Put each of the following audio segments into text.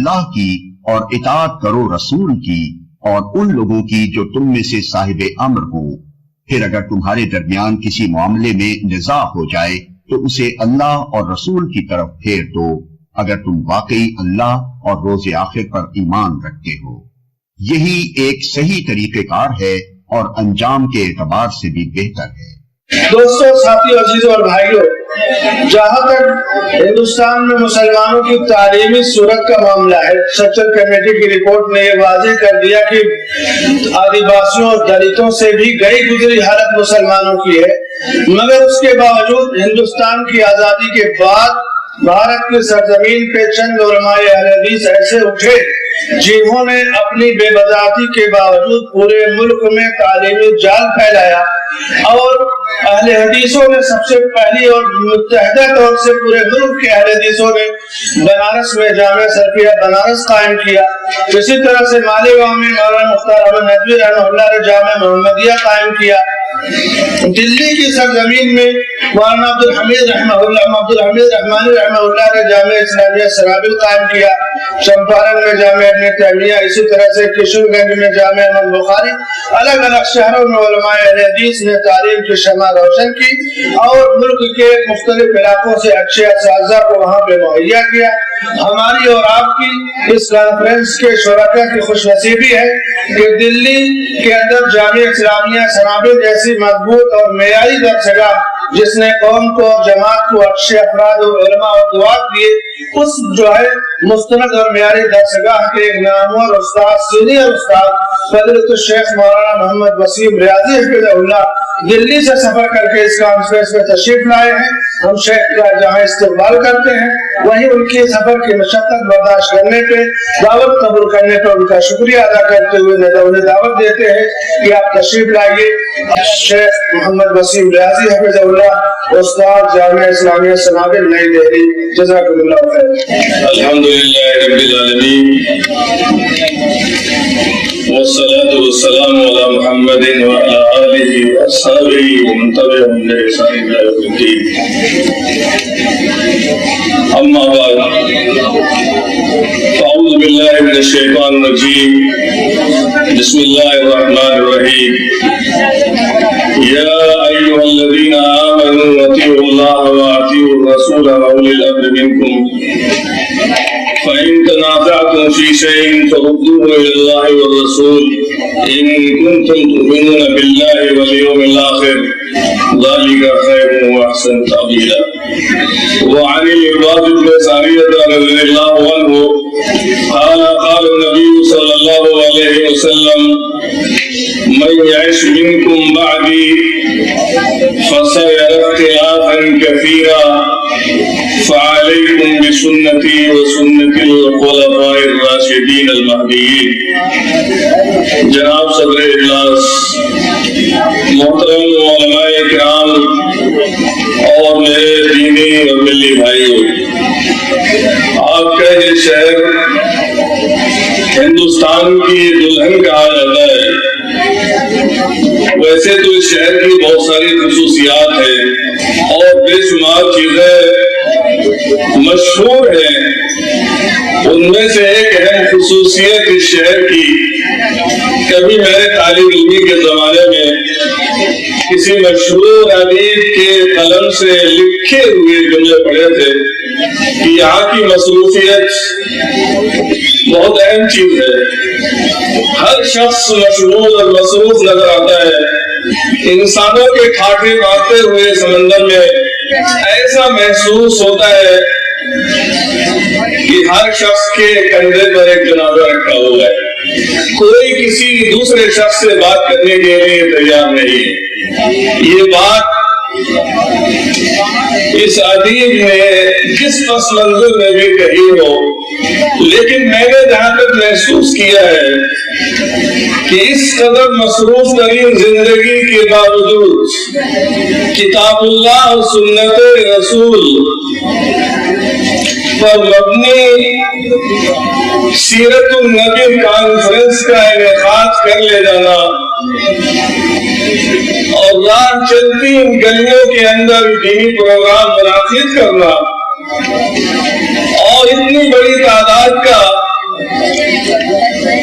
اللہ کی اور اطاعت کرو رسول کی اور ان لوگوں کی جو تم میں سے صاحب امر ہوں۔ پھر اگر تمہارے درمیان کسی معاملے میں نزاع ہو جائے تو اسے اللہ اور رسول کی طرف پھیر دو، اگر تم واقعی اللہ اور روز آخر پر ایمان رکھتے ہو۔ یہی ایک صحیح طریقہ کار ہے اور انجام کے اعتبار سے بھی بہتر ہے۔ دوستوں، ساتھیوں، عزیزوں اور بھائیوں، جہاں تک ہندوستان میں مسلمانوں کی تعلیمی صورت کا معاملہ ہے، سچر کمیٹی کی رپورٹ نے یہ واضح کر دیا کہ آدیواسیوں اور دلتوں سے بھی گئی گزری حالت مسلمانوں کی ہے، مگر اس کے باوجود ہندوستان کی آزادی کے بعد بھارت کی سرزمین پہ چند علماء اہل حدیث ایسے اٹھے جنہوں نے اپنی بے وضاحتی کے باوجود پورے ملک میں تعلیمی جال پھیلایا، اور اہل حدیثوں نے سب سے پہلی اور متحدہ طور سے پورے ملک کے اہل حدیثوں نے بنارس میں جامعہ سلفیہ بنارس قائم کیا۔ اسی طرح سے مالیگاؤں میں مولانا مختار احمد ندوی رحمہ اللہ نے جامعہ محمدیہ قائم کیا۔ دلی کی سرزمین میں مولانا عبدالحمید رحمانی رحمہ اللہ نے جامعہ اسلامیہ سرابل قائم کیا۔ چمپارن میں جامعہ ابن تیمیہ، اسی طرح سے کشن گنج میں جامعہ امام بخاری۔ الگ الگ شہروں میں علماء اہل حدیث نے تعلیم کی شمع روشن کی اور ملک کے مختلف علاقوں سے اچھے اساتذہ کو وہاں پہ مہیا کیا۔ ہماری اور آپ کی اس کانفرنس کے شرکاء کی خوش نصیبی ہے کہ دلی کے اندر جامعہ اسلامیہ سرابل جیسی مضبوط اور معیاری درسگاہ جس نے قوم کو اور جماعت کو اچھے افراد اور علماء اور دعات دیے، اس جو ہے مستند اور معیاری درسگاہ کے ایک نامور استاد، سینئر استاد فضیلت الشیخ مولانا محمد وسیم ریاضی حفظہ اللہ دلی سے سفر کر کے اس کانفرنس میں تشریف لائے ہیں۔ ہم شیخ کا جہاں استقبال کرتے ہیں، وہیں ان کی سفر کی مشقت برداشت کرنے پہ، دعوت قبول کرنے پہ ان کا شکریہ ادا کرتے ہوئے انہیں دعوت دیتے ہیں کہ آپ تشریف لائیے۔ شیخ محمد وسیم ریاضی حفظہ اللہ، استاد جامعہ اسلامیہ سنابل نئی دہلی، جزاکم اللہ خیر۔ الحمدللہ رب العالمین، والصلاة والسلام على محمد وعلى آله وأصحابه ومن تبعهم بإحسان إلى يوم الدين، أما بعد، فأعوذ بالله من الشيطان الرجيم، بسم الله الرحمن الرحيم، يا أيها الذين آمنوا أطيعوا الله وأطيعوا الرسول وأولي الأمر منكم، فإن تنازعتم في شيء فردوه إلى الله والرسول إن كنتم تؤمنون بالله واليوم الآخر، ذلك خير وأحسن تأويلا۔ وعن العباد بن سارية رضي الله عنه قال قال النبي صلى الله عليه وسلم من يعش منكم بعدي فسيرى اختلافا كثيرا فعليكم بسنتي وسنة الخلفاء الراشدين المهديين۔ جناب صدر اجلاس، محترم علماء کرام اور میرے دینی اور ملی بھائیوں، آپ کا یہ شہر ہندوستان کی دلہن کہا جاتا ہے۔ ویسے تو اس شہر کی بہت ساری خصوصیات ہیں اور بے شمار چیزیں مشہور ہیں، ان میں سے ایک اہم خصوصیت اس شہر کی، کبھی میرے طالب علمی کے زمانے میں کسی مشہور ادیب کے قلم سے لکھے ہوئے جملے پڑھے تھے کہ یہاں کی مصروفیت بہت اہم چیز ہے۔ ہر شخص مشغول اور مصروف نظر آتا ہے۔ انسانوں کے کھاٹے بانٹتے ہوئے سمندر میں ایسا محسوس ہوتا ہے کہ ہر شخص کے کندھے پر ایک جنازہ رکھا ہوا ہے، کوئی کسی دوسرے شخص سے بات کرنے کے لیے تیار نہیں ہے۔ یہ بات اس ادیب نے جس پس منظر میں بھی کہی ہو، لیکن میں نے جہاں تک محسوس کیا ہے کہ اس قدر مصروف ترین زندگی کے باوجود کتاب اللہ اور سنت رسول پر مبنی سیرت النبی کانفرنس کا انعقاد کر لے جانا اور راہ چلتی ان گلیوں کے اندر دینی پروگرام منعقد کرنا اور اتنی بڑی تعداد کا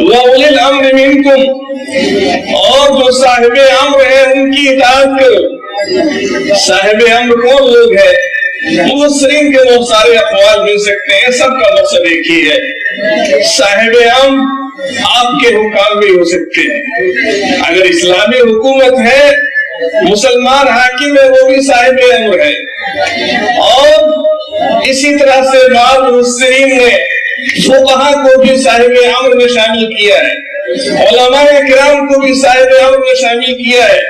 وَأُولِي الْأَمْرِ مِنْكُمْ، اور جو صاحب امر ہے ان کی اطاعت کرو۔ صاحب امر کون لوگ ہیں؟ مفسرین کے بہت سارے اقوال مل سکتے ہیں، سب کا مقصد ایک ہی ہے۔ صاحب امر آپ کے حکام بھی ہو سکتے ہیں، اگر اسلامی حکومت ہے، مسلمان حاکم ہے، وہ بھی صاحب امر ہے۔ اور اسی طرح سے بعض مفسرین نے فقہا کو بھی صاحب امر میں شامل کیا ہے، علماء کرام کو بھی صاحب امر میں شامل کیا ہے،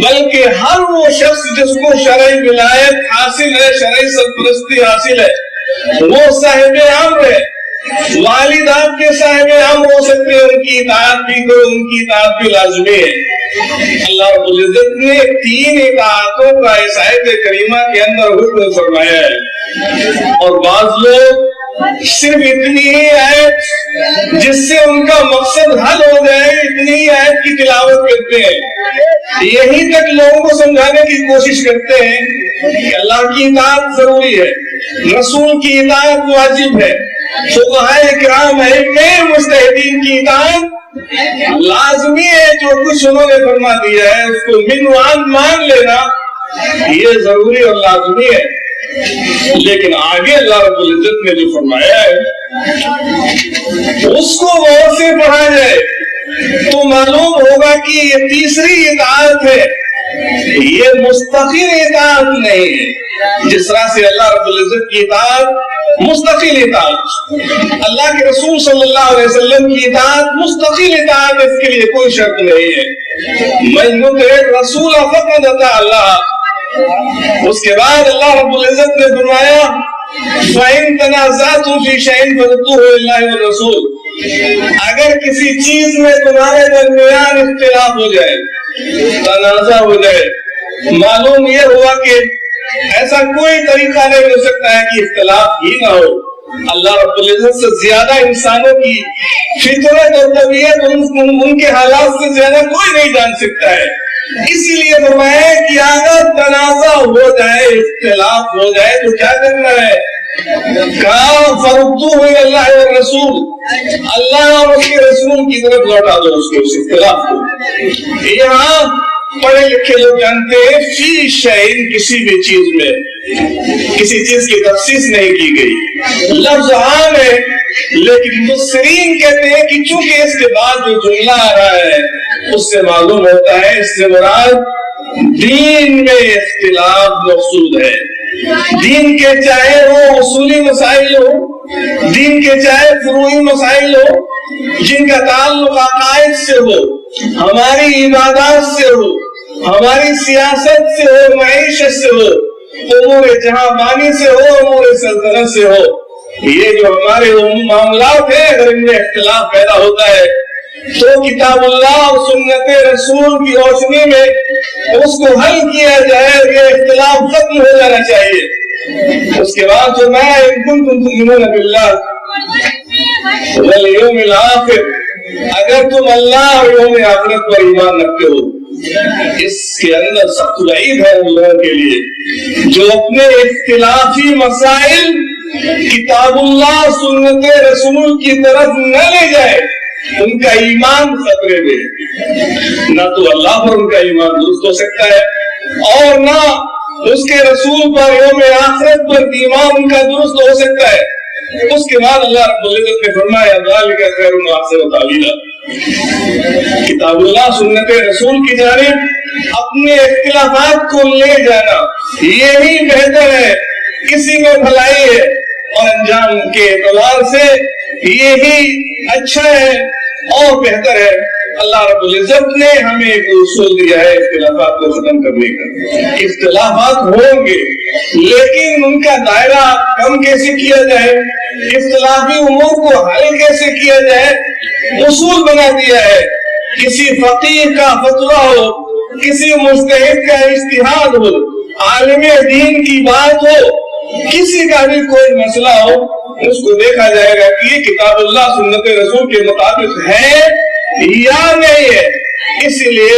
بلکہ ہر وہ شخص جس کو شرعی ولایت حاصل ہے، شرعی سرپرستی حاصل ہے، وہ صاحب امر ہے۔ والد آپ کے صاحب امر ہو سکتے ہیں، ان کی اطاعت بھی کرو، ان کی اطاعت بھی لازمی ہے۔ اللہ رب العزت نے 3 اطاعتوں کا اس آیت کریمہ کے اندر حکم فرمایا ہے، اور بعض لوگ صرف اتنی ہی آیت جس سے ان کا مقصد حل ہو جائے، اتنی ہی آیت کی تلاوت کرتے ہیں، یہی تک لوگوں کو سمجھانے کی کوشش کرتے ہیں کہ اللہ کی اطاعت ضروری ہے، رسول کی اطاعت واجب ہے، فقہائے کرام ائمہ مجتہدین کی اطاعت لازمی ہے، جو کچھ انہوں نے فرما دیا ہے اس کو من مان لینا یہ ضروری اور لازمی ہے۔ لیکن آگے اللہ رب العزت نے جو فرمایا ہے اس کو غور سے پڑھا جائے تو معلوم ہوگا کہ یہ تیسری اطاعت ہے، یہ مستقل اطاعت نہیں ہے۔ جس طرح سے اللہ رب العزت کی اطاعت مستقل اطاعت، اللہ کے رسول صلی اللہ علیہ وسلم کی اطاعت مستقل اطاعت، اس کے لیے کوئی شرط نہیں ہے۔ من یطع الرسول فقد اطاع اللہ۔ اس کے بعد اللہ رب العزت نے فرمایا فَإِن تَنَازَعْتُمْ فِي شَيْءٍ فَرُدُّوهُ إِلَى اللَّهِ وَالرَّسُولِ، اگر کسی چیز میں تمہارے درمیان اختلاف ہو جائے، تنازع ہو جائے، معلوم یہ ہوا کہ ایسا کوئی طریقہ نہیں ہو سکتا ہے کہ اختلاف ہی نہ ہو، اللہ رب العزت سے زیادہ انسانوں کی فطرت اور طبیعت ان کے حالات سے زیادہ کوئی نہیں جان سکتا ہے، اسی لیے فرمایا کہ اگر تنازع ہو جائے، اختلاف ہو جائے تو کیا کرنا ہے؟ کہا فَرُدُّوهُ إِلَى اللَّهِ وَالرَّسُولِ، اللہ اور اس کے رسول کی طرف لوٹا دو اس اختلاف کو۔ یہاں پڑھے لکھے لوگ جانتے ہیں فی شیء، کسی بھی چیز میں کسی چیز کی تخصیص نہیں کی گئی، لفظ عام ہے، لیکن مفسرین کہتے ہیں کہ چونکہ اس کے بعد جو جملہ آ رہا ہے اس سے معلوم ہوتا ہے اس سے مراد دین میں اختلاف مقصود ہے، دین کے چاہے وہ اصولی مسائل ہو، دین کے چاہے فروعی مسائل ہو جن کا تعلق عقائد سے ہو، ہماری عبادات سے ہو، ہماری سیاست سے ہو، معیشت سے ہو، امور جہاں بانی سے ہو، امور سلطنت سے ہو، یہ جو ہمارے معاملات ہیں اگر ان میں اختلاف پیدا ہوتا ہے تو کتاب اللہ اور سنت رسول کی روشنی میں اس کو حل کیا جائے، یہ اختلاف ختم ہو جانا چاہیے۔ اس کے بعد جو میں ان کنتم تؤمنون باللہ والیوم الآخر، اگر تم اللہ اور یوم آخرت پر ایمان رکھتے ہو، اس کے اندر سخت وعید ہے ان لوگوں کے لیے جو اپنے اختلافی مسائل کتاب اللہ سنت رسول کی طرف نہ لے جائے، ان کا ایمان خطرے میں، نہ تو اللہ پر ان کا ایمان درست ہو سکتا ہے اور نہ اس کے رسول پر یوم آخرت پر ایمان ان کا درست ہو سکتا ہے۔ اس کے بعد اللہ رب العزت نے فرمایا ذالک خیر و احسن تاویلا، کتاب اللہ سنت رسول کی جانب اپنے اختلافات کو لے جانا یہی بہتر ہے، کسی میں بھلائی ہے اور انجام کے اعتبار سے یہی اچھا ہے اور بہتر ہے۔ اللہ رب العزت نے ہمیں ایک اصول دیا ہے اختلافات کو ختم کرنے کا۔ اختلافات ہوں گے لیکن ان کا دائرہ کم کیسے کیا جائے، اختلافی امور کو حل کیسے کیا جائے، اصول بنا دیا ہے۔ کسی فقیہ کا فتویٰ ہو، کسی مجتہد کا اجتہاد ہو، عالم دین کی بات ہو، کسی کا بھی کوئی مسئلہ ہو، اس کو دیکھا جائے گا کہ یہ کتاب اللہ سنت رسول کے مطابق ہے یا نہیں ہے۔ اسی لیے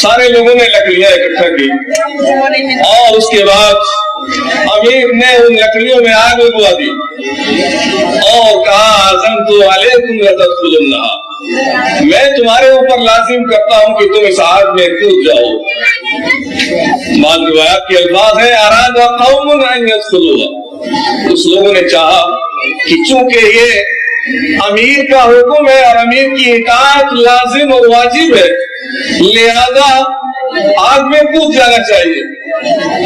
سارے لوگوں نے لکڑیاں اکٹھا کی اور اس کے بعد امیر نے ان لکڑیوں میں آگ لگوا دی اور کہا عزمت علیکم لتدخلنها، میں تمہارے اوپر لازم کرتا ہوں کہ تم اس آگ میں کود جاؤ۔ بعض روایات کے الفاظ ہیں اراد قوم ان يدخلوها، اس لوگوں نے چاہا کہ چونکہ یہ امیر کا حکم ہے اور امیر کی اطاعت لازم اور واجب ہے، لہذا آگ میں کود جانا چاہیے۔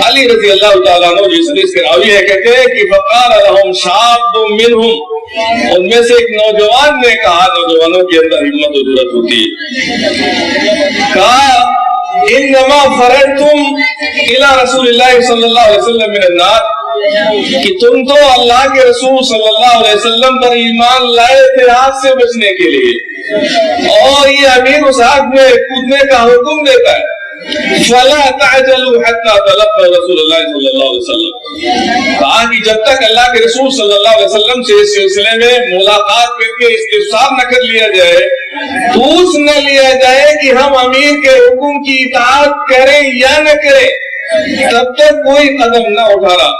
علی رضی اللہ تعالیٰ عنہ جس حدیث کے راوی ہے کہتے ہیں کہ فقال لهم شاب منهم، ان میں سے ایک نوجوان نے کہا، نوجوانوں کے اندر ہمت و جرأت ہوتی ہے، کہا انما فررتم الى رسول اللہ صلی اللہ علیہ وسلم من النار، کہ تم تو اللہ کے رسول صلی اللہ علیہ وسلم پر ایمان لائے تھے آگ سے بچنے کے لیے، اور یہ امیر اس آگ میں کودنے کا حکم دیتا ہے، فلا تعجلوا حتى تلقوا رسول اللہ صلی اللہ علیہ وسلم، کہا کہ جب تک اللہ کے رسول صلی اللہ علیہ وسلم سے اس سلسلے میں ملاقات کر کے استفسار نہ کر لیا جائے، پوچھ نہ لیا جائے کہ ہم امیر کے حکم کی اطاعت کریں یا نہ کریں، تب تک کوئی قدم نہ اٹھانا۔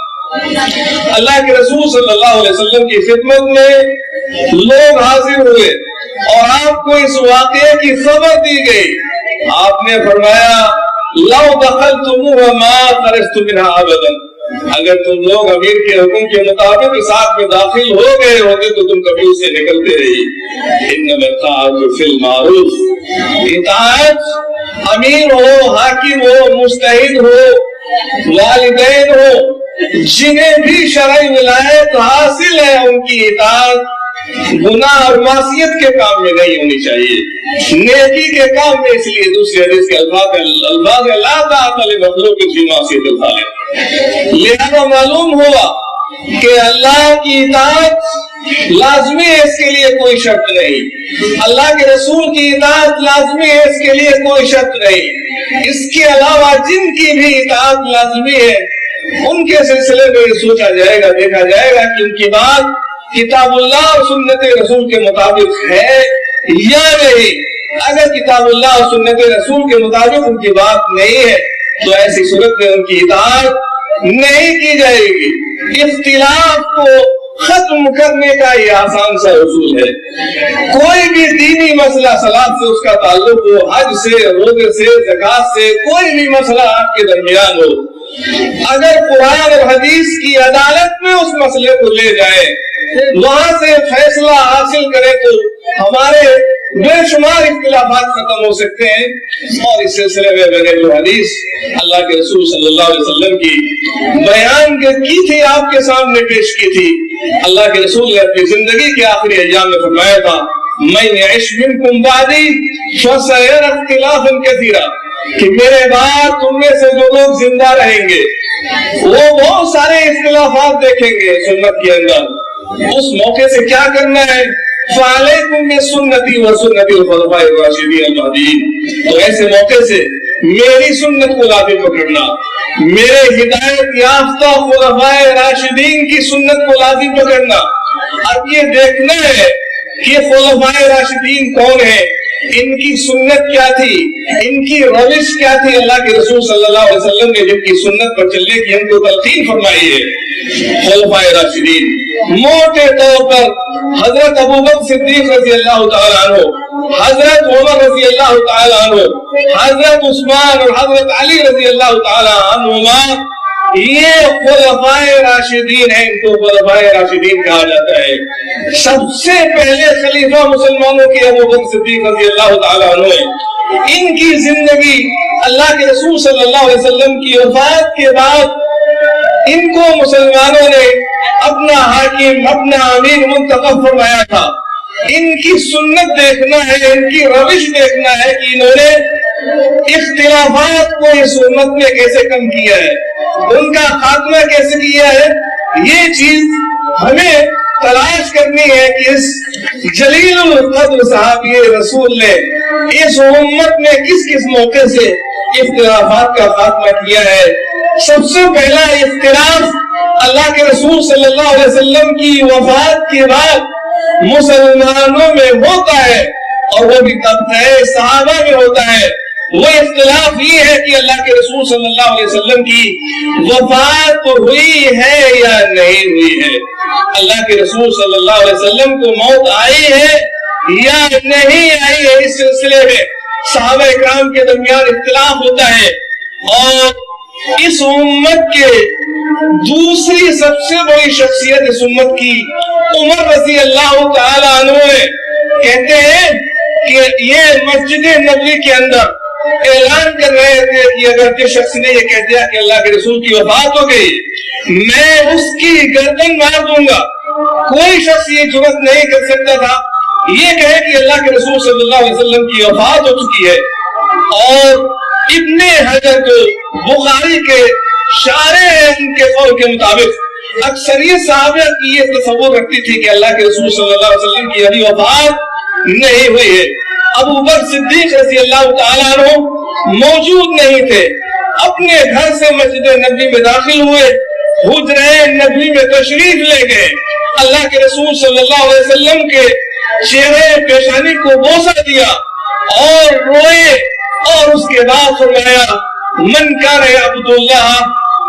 اللہ کے رسول صلی اللہ علیہ وسلم کی خدمت میں لوگ حاضر ہوئے اور آپ کو اس واقعے کی خبر دی گئی، آپ نے فرمایا لو دخلتموها ما خرجت منها ابدا، اگر تم لوگ امیر کے حکم کے مطابق اس آگ میں داخل ہو گئے ہوتے تو تم کبھی اسے نکلتے رہی۔ انما الطاعۃ فی المعروف، اطاعت امیر ہو، حاکم ہو، مجتہد ہو، والدین ہو، جنہیں بھی شرعی ولایت حاصل ہے، ان کی اطاعت گناہ اور معصیت کے کام میں نہیں ہونی چاہیے، نیکی کے کام میں۔ اس لیے دوسری حدیث کے الفاظ لا طاعۃ لمخلوق فی معصیۃ الخالق، لہذا معلوم ہوا کہ اللہ کی اطاعت لازمی ہے، اس کے لیے کوئی شرط نہیں، اللہ کے رسول کی اطاعت لازمی ہے، اس کے لیے کوئی شرط نہیں، اس کے علاوہ جن کی بھی اطاعت لازمی ہے ان کے سلسلے میں یہ سوچا جائے گا، دیکھا جائے گا کہ ان کی بات کتاب اللہ اور سنت رسول کے مطابق ہے یا نہیں۔ اگر کتاب اللہ اور سنت رسول کے مطابق ان کی بات نہیں ہے تو ایسی صورت میں ان کی اطاعت نہیں کی جائے گی۔ اختلاف کو ختم کرنے کا یہ آسان سا اصول ہے، کوئی بھی دینی مسئلہ، صلاۃ سے اس کا تعلق ہو، حج سے، روزے سے، زکات سے، کوئی بھی مسئلہ آپ کے درمیان ہو، اگر قرآن اور حدیث کی عدالت میں اس مسئلے کو لے جائیں، وہاں سے فیصلہ حاصل کرے تو ہمارے بے شمار اختلافات ختم ہو سکتے ہیں۔ اور اس سلسلے میں میں نے جو حدیث اللہ کے رسول صلی اللہ علیہ وسلم کی بیان کی تھی، آپ کے سامنے پیش کی تھی۔ اللہ کے رسول نے اپنی زندگی کے آخری ایام میں فرمایا تھا من یعش منکم بعدی فسیری اختلافا کثیرا، کہ میرے بعد تم میں سے جو لوگ زندہ رہیں گے وہ بہت سارے اختلافات دیکھیں گے سنت کے اندر۔ اس موقع سے کیا کرنا ہے؟ فَعَلَيْكُمْ بِسُنَّتِي وَسُنَّتِ الْخُلَفَاءِ الرَّاشِدِينَ الْمَهْدِيِّينَ، تو ایسے موقع سے میری سنت کو لازم پکڑنا، میرے ہدایت یافتہ خلفائے راشدین کی سنت کو لازم پکڑنا۔ اب یہ دیکھنا ہے کہ خلفائے راشدین کون ہیں، ان کی سنت کیا تھی، ان کی روش کیا تھی۔ اللہ کے رسول صلی اللہ علیہ وسلم نے جن کی سنت پر چلنے کی ہم کو تلقین فرمائی ہے، خلفائے راشدین موٹے طور پر حضرت ابوبکر صدیق رضی اللہ تعالیٰ عنہ، حضرت عمر رضی اللہ تعالیٰ عنہ، حضرت عثمان اور حضرت علی رضی اللہ تعالیٰ عنہما، یہ خلفائے راشدین ہیں، ان کو خلفائے راشدین کہا جاتا ہے۔ سب سے پہلے خلیفہ مسلمانوں کے ابوبکر صدیق رضی اللہ تعالیٰ عنہ ہیں۔ ان کی زندگی اللہ کے رسول صلی اللہ علیہ وسلم کی وفات کے بعد ان کو مسلمانوں نے اپنا حاکم، اپنا امیر منتخب فرمایا تھا۔ ان کی سنت دیکھنا ہے، ان کی روش دیکھنا ہے کہ انہوں نے اختلافات کو اس امت میں کیسے کم کیا ہے، ان کا خاتمہ کیسے کیا ہے۔ یہ چیز ہمیں تلاش کرنی ہے کہ اس جلیل القدر صحابی رسول نے اس امت میں کس کس موقع سے اختلافات کا خاتمہ کیا ہے۔ سب سے پہلا اختلاف اللہ کے رسول صلی اللہ علیہ وسلم کی وفات کے بعد مسلمانوں میں ہوتا ہے، اور وہ بھی طبقہ صحابہ میں ہوتا ہے۔ وہ اختلاف یہ ہے کہ اللہ کے رسول صلی اللہ علیہ وسلم کی وفات ہوئی ہے یا نہیں ہوئی ہے. اللہ کے رسول صلی اللہ علیہ وسلم کو موت آئی ہے یا نہیں آئی ہے، اس سلسلے میں صحابہ اکرام کے درمیان اختلاف ہوتا ہے. اور اس امت کے دوسری سب سے بڑی شخصیت اس امت کی عمر رضی اللہ تعالی عنہ کہتے ہیں کہ یہ مسجد نبوی کے اندر اعلان کر رہے تھے کہ اگر جس شخص نے یہ کہہ دیا کہ اللہ کے رسول کی وفات ہو گئی میں اس کی گردن مار دوں گا. کوئی شخص یہ جرأت نہیں کر سکتا تھا یہ کہے کہ اللہ کے رسول صلی اللہ علیہ وسلم کی وفات ہو چکی ہے. اور ابن حجر کو بخاری کے شارح ہیں، ان کے قول کے مطابق اکثریت صحابہ کی یہ تصور رکھتی تھی کہ اللہ کے رسول صلی اللہ علیہ وسلم کی ابھی وفات نہیں ہوئی ہے. ابو بکر صدیق رضی اللہ تعالیٰ عنہ موجود نہیں تھے، اپنے گھر سے مسجد نبوی میں داخل ہوئے، حجرہ نبوی میں تشریف لے گئے، اللہ کے رسول صلی اللہ علیہ وسلم کے چہرے پیشانی کو بوسہ دیا اور روئے، اور اس کے بعد فرمایا من کان یعبد اللہ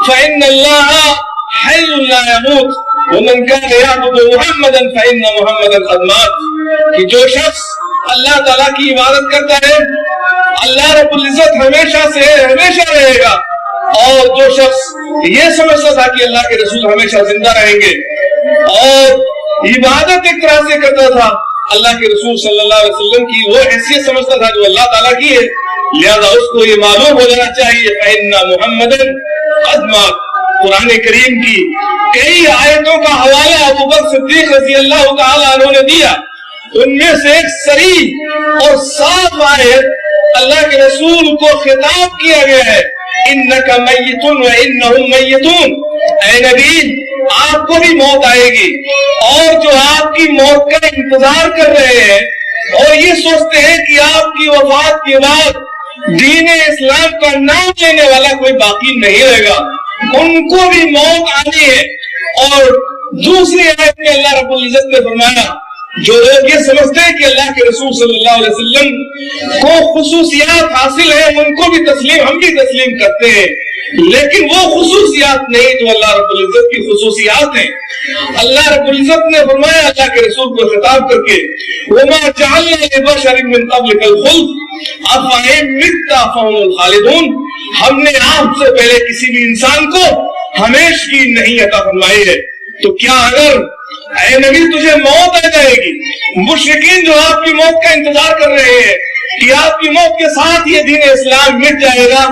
فإن اللہ حی لا یموت ومن کان یعبد محمدا فإن محمدا قد مات. کہ جو شخص اللہ تعالیٰ کی عبادت کرتا ہے اللہ رب العزت ہمیشہ سے ہمیشہ رہے گا، اور جو شخص یہ سمجھتا تھا کہ اللہ کے رسول ہمیشہ زندہ رہیں گے اور عبادت ایک طرح سے کرتا تھا اللہ کے رسول صلی اللہ علیہ وسلم کی وہ حیثیت سمجھتا تھا جو اللہ تعالیٰ کی ہے، لہذا اس کو یہ معلوم ہو جانا چاہیے فإن محمدًا قد مات. قرآن کریم کی کئی آیتوں کا حوالہ ابو بکر صدیق رضی اللہ تعالیٰ عنہ نے دیا، ان میں سے ایک صریح اور صاف آیت اللہ کے رسول کو خطاب کیا گیا ہے انک میت وانہم میتون. اے نبی آپ کو بھی موت آئے گی، اور جو آپ کی موت کا انتظار کر رہے ہیں اور یہ سوچتے ہیں کہ آپ کی وفات کے بعد دین اسلام کا نام لینے والا کوئی باقی نہیں رہے گا، ان کو بھی موت آنی ہے. اور دوسری آیت میں اللہ رب العزت نے فرمایا جو لوگ یہ سمجھتے ہیں کہ اللہ کے رسول صلی اللہ علیہ وسلم کو خصوصیات حاصل ہیں ان کو بھی تسلیم ہم بھی تسلیم کرتے ہیں، لیکن وہ خصوصیات نہیں جو اللہ رب العزت کی خصوصیات ہیں. اللہ رب العزت نے فرمایا اللہ کے رسول کو خطاب کر کے وَمَا جَعَلْنَا لِبَشَرٍ مِّن قَبْلِكَ الْخُلْدَ أَفَإِن مِتَّ فَهُمُ الْخَالِدُونَ. ہم نے آپ سے پہلے کسی بھی انسان کو ہمیشگی نہیں عطا فرمائی ہے. تو کیا اگر اے نبی تجھے موت آ جائے گی، مشرکین جو آپ کی موت کا انتظار کر رہے ہیں کہ آپ کی موت کے ساتھ یہ دین اسلام مٹ جائے گا،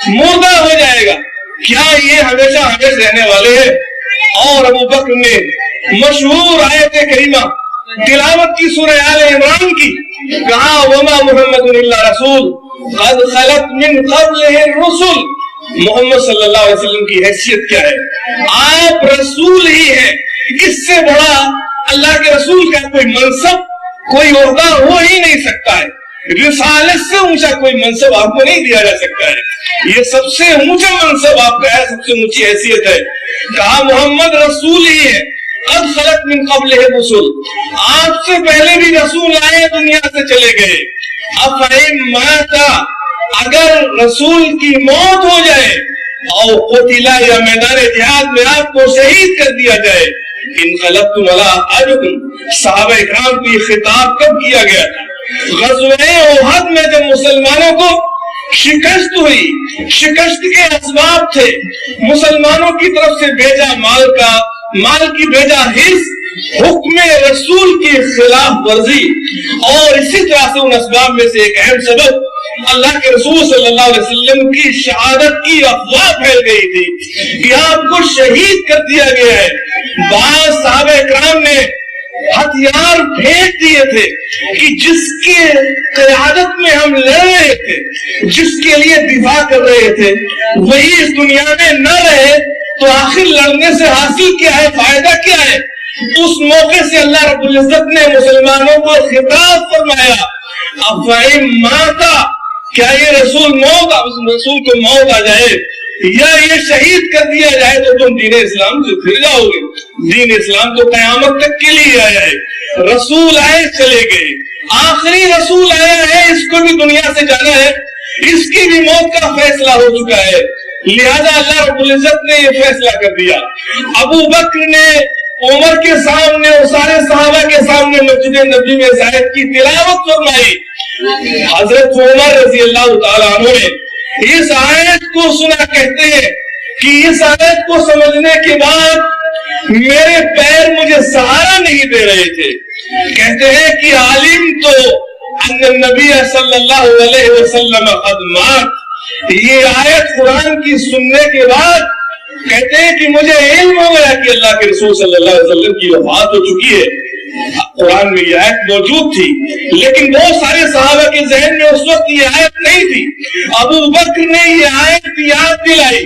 مردہ ہو جائے گا، کیا یہ ہمیشہ ہمیشہ رہنے والے ہیں؟ اور ابو بکر نے مشہور آیت کریمہ تلاوت کی سورہ آل عمران کی، کہا وما محمد الا رسول قد خلت من قبلہ الرسل. محمد صلی اللہ علیہ وسلم کی حیثیت کیا ہے؟ آپ رسول ہی ہیں، اس سے بڑا اللہ کے رسول کا کوئی منصب کوئی عہدہ ہو ہی نہیں سکتا ہے. رسالت سے اونچا کوئی منصب آپ کو نہیں دیا جا سکتا ہے، یہ سب سے اونچا منصب آپ کا ہے، سب سے اونچی حیثیت ہے. کہا محمد رسول ہی ہے. قد خلت من قبلہ الرسل، آپ سے پہلے بھی رسول آئے دنیا سے چلے گئے. افإن مات، اگر رسول کی موت ہو جائے اور قتل یا میدان جہاد میں آپ کو شہید کر دیا جائے انقلبتم علی اعقابکم. صحابہ اکرام کو یہ خطاب کب کیا گیا تھا؟ غزوہ احد میں جب مسلمانوں کو شکست ہوئی، شکست کے اسباب تھے مسلمانوں کی طرف سے بھیجا مال کی بھیجا حص، حکم رسول کی خلاف ورزی، اور اسی طرح سے ان اسباب میں سے ایک اہم سبب اللہ کے رسول صلی اللہ علیہ وسلم کی شہادت کی افواہ پھیل گئی تھی کہ آپ کو شہید کر دیا گیا ہے. بعض صحابہ اکرام نے ہتھیار پھینک دیے تھے کہ جس کے قیادت میں ہم لڑ رہے تھے، جس کے لیے دفاع کر رہے تھے، وہی اس دنیا میں نہ رہے تو آخر لڑنے سے حاصل کیا ہے، فائدہ کیا ہے؟ اس موقع سے اللہ رب العزت نے مسلمانوں کو خطاب فرمایا افإن مات، کیا یہ رسول کو موت آ جائے یا یہ شہید کر دیا جائے تو تم دین اسلام سے پھر جاؤ گے. دین اسلام تو قیامت تک کے لیے آیا ہے، رسول آئے چلے گئے، آخری رسول آیا ہے، اس کو بھی دنیا سے جانا ہے. اس کی بھی موت کا فیصلہ ہو چکا ہے، لہذا اللہ رب العزت نے یہ فیصلہ کر دیا۔ ابو بکر نے عمر کے سامنے اور سارے صحابہ کے سامنے مسجد نبی میں اس آیت کی تلاوت فرمائی۔ حضرت عمر رضی اللہ تعالیٰ عنہ نے اس آیت کو سنا، کہتے ہیں کہ اس آیت کو سمجھنے کے بعد میرے پیر مجھے سہارا نہیں دے رہے تھے۔ کہتے ہیں کہ عالم تو ان النبی صلی اللہ علیہ وسلم قد مات، یہ آیت قرآن کی سننے کے بعد کہتے ہیں کہ مجھے علم ہو گیا کہ اللہ کے رسول صلی اللہ علیہ وسلم کی وفات ہو چکی ہے۔ قرآن میں یہ آیت موجود تھی، لیکن بہت سارے صحابہ کے ذہن میں اس وقت یہ آیت نہیں تھی۔ ابو بکر نے یہ آیت یاد دلائی۔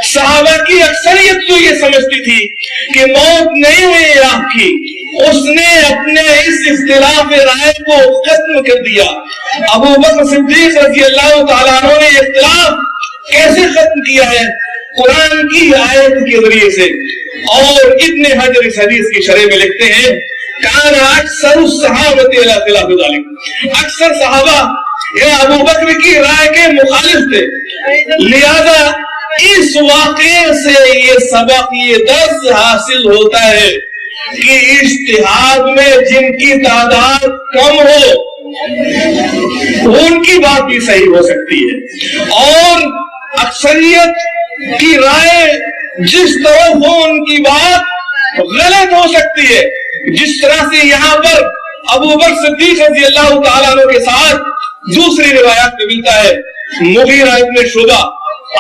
صحابہ کی اکثریت تو یہ سمجھتی تھی کہ موت نہیں ہوئی آپ کی، اس نے اپنے اس اختلاف رائے کو ختم کر دیا۔ ابو بکر صدیق رضی اللہ تعالیٰ عنہ نے اختلاف کیسے ختم کیا ہے؟ قرآن کی آیت کے ذریعے سے۔ اور ابن حجر اس حدیث کی شرح میں لکھتے ہیں کان اکثر الصحابۃ علی خلاف ذلک، اکثر صحابہ ابو بکر کی رائے کے مخالف تھے، لہذا اس واقعے سے یہ سبق، یہ درس حاصل ہوتا ہے کہ اجتہاد میں جن کی تعداد کم ہو ان کی بات بھی صحیح ہو سکتی ہے، اور اکثریت کی رائے جس طرح ہو ان کی بات غلط ہو سکتی ہے۔ جس طرح سے یہاں پر ابو بکر صدیق رضی اللہ تعالیٰ عنہ کے ساتھ دوسری روایات میں ملتا ہے، مغیرہ ابن شعبہ،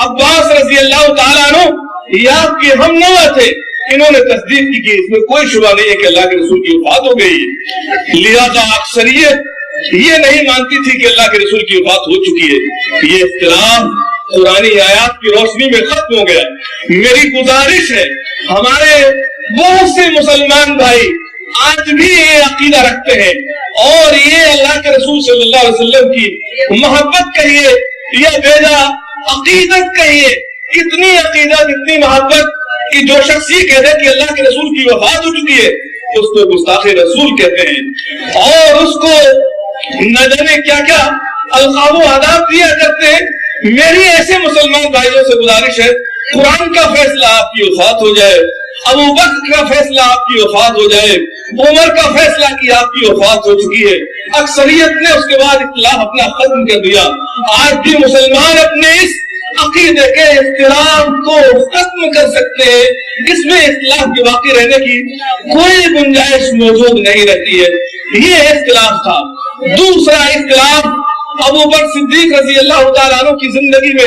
عباس رضی اللہ تعالیٰ عنہ یہ آپ کے ہم نوا تھے، انہوں نے تصدیق کی کہ اس میں کوئی شبہ نہیں ہے کہ اللہ کے رسول کی وفات ہو گئی ہے، لہذا اکثریت یہ نہیں مانتی تھی کہ اللہ کے رسول کی وفات ہو چکی ہے۔ یہ اختلاف قرآن آیات کی روشنی میں ختم ہو گیا۔ میری گزارش ہے، ہمارے بہت سے مسلمان بھائی آج بھی یہ عقیدہ رکھتے ہیں، اور یہ اللہ کے رسول صلی اللہ علیہ وسلم کی محبت کہیے یا بیجا عقیدت کہیے، اتنی عقیدت، اتنی محبت کہ جو شخص یہ کہہ دے کہ اللہ کے رسول کی وفات ہو چکی ہے اس کو گستاخ رسول کہتے ہیں، اور اس کو نہ جانے کیا کیا القاب و آداب دیا کرتے ہیں۔ میری ایسے مسلمان بھائیوں سے گزارش ہے، قرآن کا فیصلہ آپ کی وفات ہو جائے، ابو بکر کا فیصلہ آپ کی وفات ہو جائے، عمر کا فیصلہ کی آپ کی وفات ہو چکی ہے، اکثریت نے اس کے بعد اختلاف اپنا ختم کر دیا۔ آج بھی مسلمان اپنے اس عقیدے کے اختلاف کو ختم کر سکتے ہیں، اس میں اختلاف کے باقی رہنے کی کوئی گنجائش موجود نہیں رہتی ہے۔ یہ اختلاف تھا۔ دوسرا اختلاف ابو بکر صدیق رضی اللہ تعالیٰ عنہ کی زندگی میں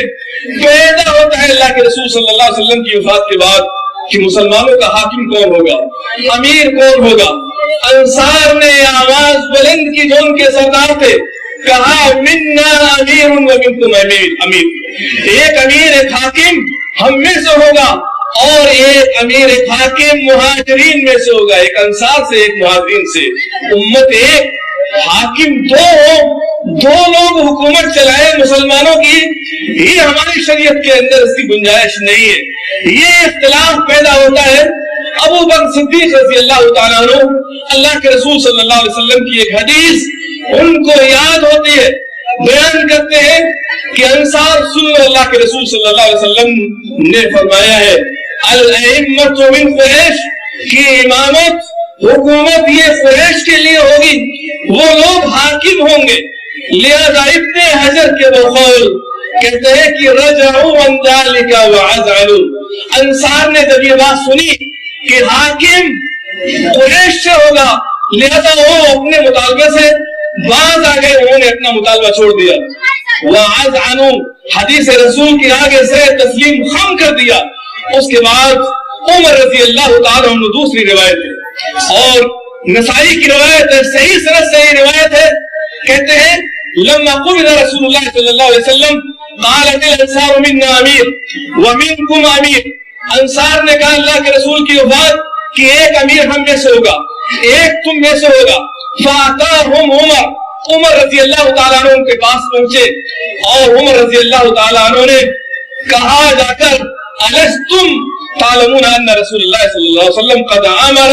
پیدا ہوتا ہے اللہ کے رسول صلی اللہ علیہ وسلم کی وفات کے بعد، کہ مسلمانوں کا حاکم کون ہوگا، امیر کون ہوگا۔ انصار نے آواز بلند کی، جو ان کے سردار تھے، کہا منا امیر و منکم امیر، ایک امیر ایک حاکم ہم میں سے ہوگا، اور ایک امیر ایک حاکم مہاجرین میں سے ہوگا، ایک انصار سے ایک مہاجرین سے۔ امت ایک، حاکم دو ہو، دو لوگ حکومت چلائے مسلمانوں کی، یہ ہماری شریعت کے اندر اس کی گنجائش نہیں ہے۔ یہ اختلاف پیدا ہوتا ہے۔ ابو بکر صدیق رضی اللہ تعالیٰ عنہ، اللہ کے رسول صلی اللہ علیہ وسلم کی ایک حدیث ان کو یاد ہوتی ہے، بیان کرتے ہیں کہ انصار سن اللہ کے رسول صلی اللہ علیہ وسلم نے فرمایا ہے الائمۃ من قریش، کی امامت، حکومت یہ قریش کے لیے ہوگی، وہ لوگ حاکم ہوں گے۔ لہذا ابن حجر کے بقول کہتے ہیں کہ رجعوا عن ذلك وعزلوا، انصار نے جب یہ بات سنی کہ حاکم قریش سے ہوگا، لہذا وہ اپنے مطالبے سے باز آ گئے، انہوں نے اپنا مطالبہ چھوڑ دیا۔ وعزلوا، حدیث رسول کے آگے سے تسلیم خم کر دیا۔ اس کے بعد عمر رضی اللہ تعالیٰ عنہ، دوسری روایت ہے اور نسائی کی روایت ہے، صحیح سند سے یہ روایت ہے، کہتے ہیں لما قبض رسول اللہ صلی اللہ علیہ وسلم قالت الانصار منا امیر ومنکم امیر، انصار نے کہا اللہ کے رسول کی وفات کہ ایک امیر ہم میں سے ہوگا، ایک تم میں سے ہوگا۔ فاتاہم عمر، عمر رضی اللہ تعالیٰ عنہ ان کے پاس پہنچے، اور عمر رضی اللہ تعالیٰ عنہ نے کہا جا کر الستم تعلمون ان رسول اللہ صلی اللہ علیہ وسلم قد امر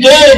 2